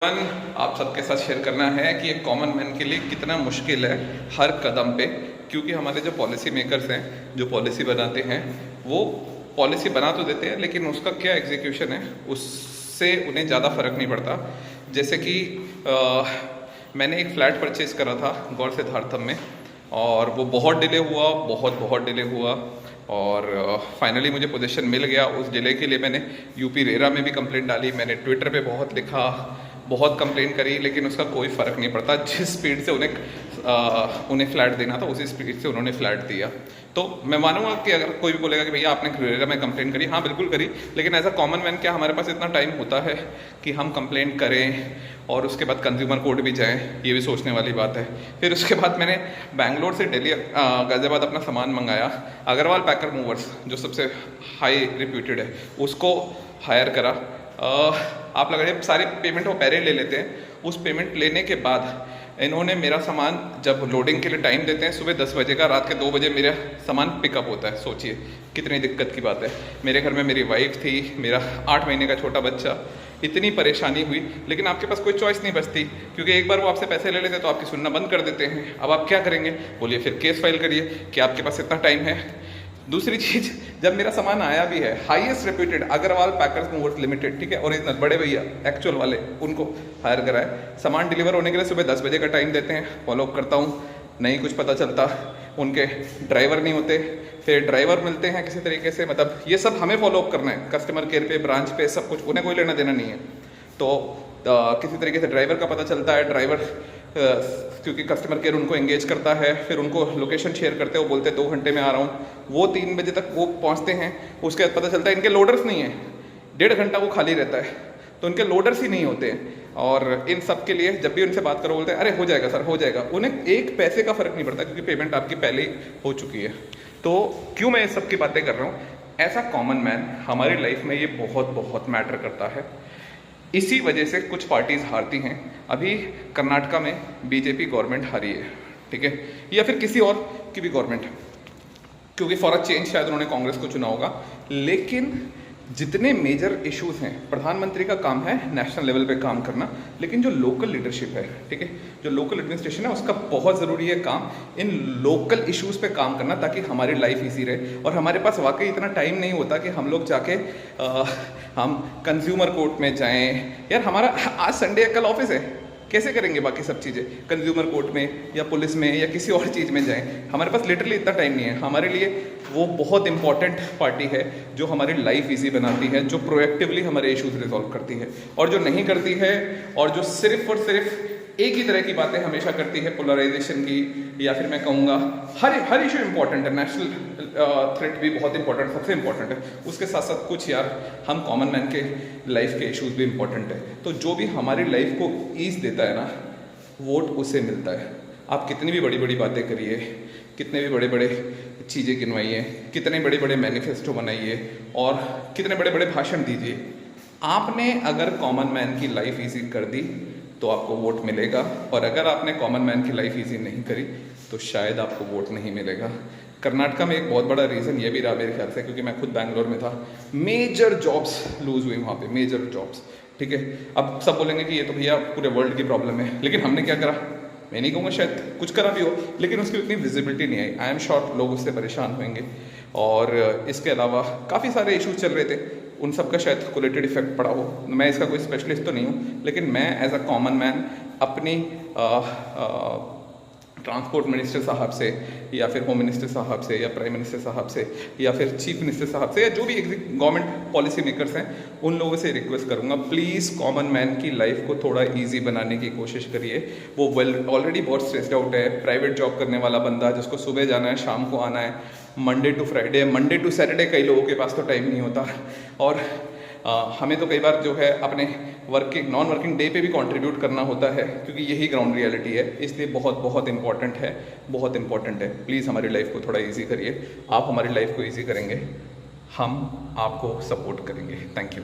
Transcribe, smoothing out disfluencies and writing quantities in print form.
आप सबके साथ शेयर करना है कि एक कॉमन मैन के लिए कितना मुश्किल है हर कदम पे, क्योंकि हमारे जो पॉलिसी मेकर्स हैं, जो पॉलिसी बनाते हैं, वो पॉलिसी बना तो देते हैं लेकिन उसका क्या एग्जीक्यूशन है उससे उन्हें ज़्यादा फ़र्क नहीं पड़ता। जैसे कि मैंने एक फ़्लैट परचेज़ करा था गौर सिद्धार्थम में और वो बहुत डिले हुआ, बहुत डिले हुआ और फाइनली मुझे पोजीशन मिल गया। उस डिले के लिए मैंने यूपी रेरा में भी कंप्लेंट डाली, मैंने ट्विटर पे बहुत लिखा, बहुत कंप्लेंट करी, लेकिन उसका कोई फ़र्क नहीं पड़ता। जिस स्पीड से उन्हें फ़्लैट देना था उसी स्पीड से उन्होंने फ़्लैट दिया। तो मैं मानूंगा कि अगर कोई भी बोलेगा कि भैया आपने रेरा में कंप्लेंट करी, हाँ बिल्कुल करी, लेकिन एज अ कॉमन मैन क्या हमारे पास इतना टाइम होता है कि हम कंप्लेंट करें और उसके बाद कंज्यूमर कोर्ट भी जाएं? ये भी सोचने वाली बात है। फिर उसके बाद मैंने बैंगलोर से दिल्ली गाज़ियाबाद अपना सामान मंगाया, अग्रवाल पैकर मूवर्स जो सबसे हाई रिप्यूटेड है उसको हायर करा। आप लगा सारी पेमेंट वो पहले ले लेते हैं, उस पेमेंट लेने के बाद इन्होंने मेरा सामान जब लोडिंग के लिए टाइम देते हैं सुबह 10 बजे का, रात के 2 बजे मेरा सामान पिकअप होता है। सोचिए कितनी दिक्कत की बात है। मेरे घर में मेरी वाइफ थी, मेरा 8 महीने का छोटा बच्चा, इतनी परेशानी हुई, लेकिन आपके पास कोई चॉइस नहीं बचती क्योंकि एक बार वो आपसे पैसे ले लेते तो आपकी सुनना बंद कर देते हैं। अब आप क्या करेंगे? बोलिए, फिर केस फाइल करिए कि आपके पास इतना टाइम है। दूसरी चीज़, जब मेरा सामान आया भी है, highest reputed Agarwal packers movers limited, ठीक है, ओरिजिनल बड़े भैया एक्चुअल वाले, उनको हायर कराए। सामान डिलीवर होने के लिए सुबह 10 बजे का टाइम देते हैं, फॉलोअप करता हूँ, नहीं कुछ पता चलता। उनके ड्राइवर नहीं होते, फिर ड्राइवर मिलते हैं किसी तरीके से, मतलब ये सब हमें फॉलोअप करना है, कस्टमर केयर पे, ब्रांच पे, सब कुछ, उन्हें कोई लेना देना नहीं है। तो किसी तरीके से ड्राइवर का पता चलता है, ड्राइवर क्योंकि कस्टमर केयर उनको एंगेज करता है, फिर उनको लोकेशन शेयर करते हैं, वो बोलते हैं 2 घंटे में आ रहा हूँ, वो 3 बजे तक वो पहुँचते हैं। उसके बाद पता चलता है इनके लोडर्स नहीं है, 1.5 घंटा वो खाली रहता है, तो उनके लोडर्स ही नहीं होते हैं। और इन सब के लिए जब भी उनसे बात करो बोलते हैं अरे हो जाएगा सर, हो जाएगा। उन्हें एक पैसे का फ़र्क नहीं पड़ता क्योंकि पेमेंट आपकी पहले ही हो चुकी है। तो क्यों मैं इस सब की बातें कर रहा हूँ? एज अ कॉमन मैन हमारी लाइफ में ये बहुत मैटर करता है। इसी वजह से कुछ पार्टीज़ हारती हैं। अभी कर्नाटका में बीजेपी गवर्नमेंट हारी है, ठीक है, या फिर किसी और की भी गवर्नमेंट, क्योंकि फॉर अ चेंज शायद उन्होंने कांग्रेस को चुना होगा। लेकिन जितने मेजर इश्यूज हैं, प्रधानमंत्री का काम है नेशनल लेवल पे काम करना, लेकिन जो लोकल लीडरशिप है, ठीक है, जो लोकल एडमिनिस्ट्रेशन है, उसका बहुत ज़रूरी है काम इन लोकल इश्यूज पे काम करना, ताकि हमारी लाइफ इजी रहे। और हमारे पास वाकई इतना टाइम नहीं होता कि हम लोग जाके हम कंज्यूमर कोर्ट में जाएं। यार हमारा आज संडे है, कल ऑफिस है, कैसे करेंगे बाकी सब चीज़ें? कंज्यूमर कोर्ट में या पुलिस में या किसी और चीज़ में जाएं? हमारे पास लिटरली इतना टाइम नहीं है। हमारे लिए वो बहुत इंपॉर्टेंट पार्टी है जो हमारी लाइफ इजी बनाती है, जो प्रोएक्टिवली हमारे इश्यूज रिजॉल्व करती है, और जो नहीं करती है और जो सिर्फ और सिर्फ एक ही तरह की बातें हमेशा करती है, पोलराइजेशन की, या फिर मैं कहूँगा हर इशू इंपॉर्टेंट है, नेशनल थ्रेट भी बहुत इंपॉर्टेंट, सबसे इंपॉर्टेंट है, उसके साथ साथ कुछ यार हम कॉमन मैन के लाइफ के इश्यूज भी इंपॉर्टेंट है। तो जो भी हमारी लाइफ को ईज देता है ना, वोट उसे मिलता है। आप कितनी भी बड़ी बड़ी बातें करिए, कितने भी बड़े बड़े चीज़ें गिनवाइए, कितने बड़े बड़े मैनिफेस्टो बनाइए और कितने बड़े बड़े भाषण दीजिए, आपने अगर कॉमन मैन की लाइफ ईजी कर दी तो आपको वोट मिलेगा, और अगर आपने कॉमन मैन की लाइफ इजी नहीं करी तो शायद आपको वोट नहीं मिलेगा। कर्नाटका में एक बहुत बड़ा रीज़न ये भी रहा मेरे ख्याल से, क्योंकि मैं खुद बैंगलोर में था, मेजर जॉब्स लूज हुई वहाँ पे, मेजर जॉब्स, ठीक है। अब सब बोलेंगे कि ये तो भैया पूरे वर्ल्ड की प्रॉब्लम है, लेकिन हमने क्या करा? मैं नहीं कहूँगा, शायद कुछ करा भी हो, लेकिन उसकी उतनी विजिबिलिटी नहीं आई। आई एम श्योर लोग उससे परेशान होंगे। और इसके अलावा काफ़ी सारे इशूज़ चल रहे थे, उन सब का शायद कोलेटेड इफेक्ट पड़ा हो। मैं इसका कोई स्पेशलिस्ट तो नहीं हूँ, लेकिन मैं एज अ कॉमन मैन अपनी ट्रांसपोर्ट मिनिस्टर साहब से या फिर होम मिनिस्टर साहब से या प्राइम मिनिस्टर साहब से या फिर चीफ मिनिस्टर साहब से या जो भी गवर्नमेंट पॉलिसी मेकर्स हैं, उन लोगों से रिक्वेस्ट करूंगा, प्लीज़ कॉमन मैन की लाइफ को थोड़ा इजी बनाने की कोशिश करिए। वो ऑलरेडी बहुत स्ट्रेस्ड आउट है। प्राइवेट जॉब करने वाला बंदा जिसको सुबह जाना है, शाम को आना है, Monday to Friday, Monday to Saturday कई लोगों के पास तो टाइम नहीं होता, और हमें तो कई बार जो है अपने नॉन वर्किंग डे पे भी कंट्रीब्यूट करना होता है, क्योंकि यही ग्राउंड रियलिटी है। इसलिए बहुत इंपॉर्टेंट है, बहुत इंपॉर्टेंट है। प्लीज़ हमारी लाइफ को थोड़ा इजी करिए। आप हमारी लाइफ को इजी करेंगे, हम आपको सपोर्ट करेंगे। Thank you.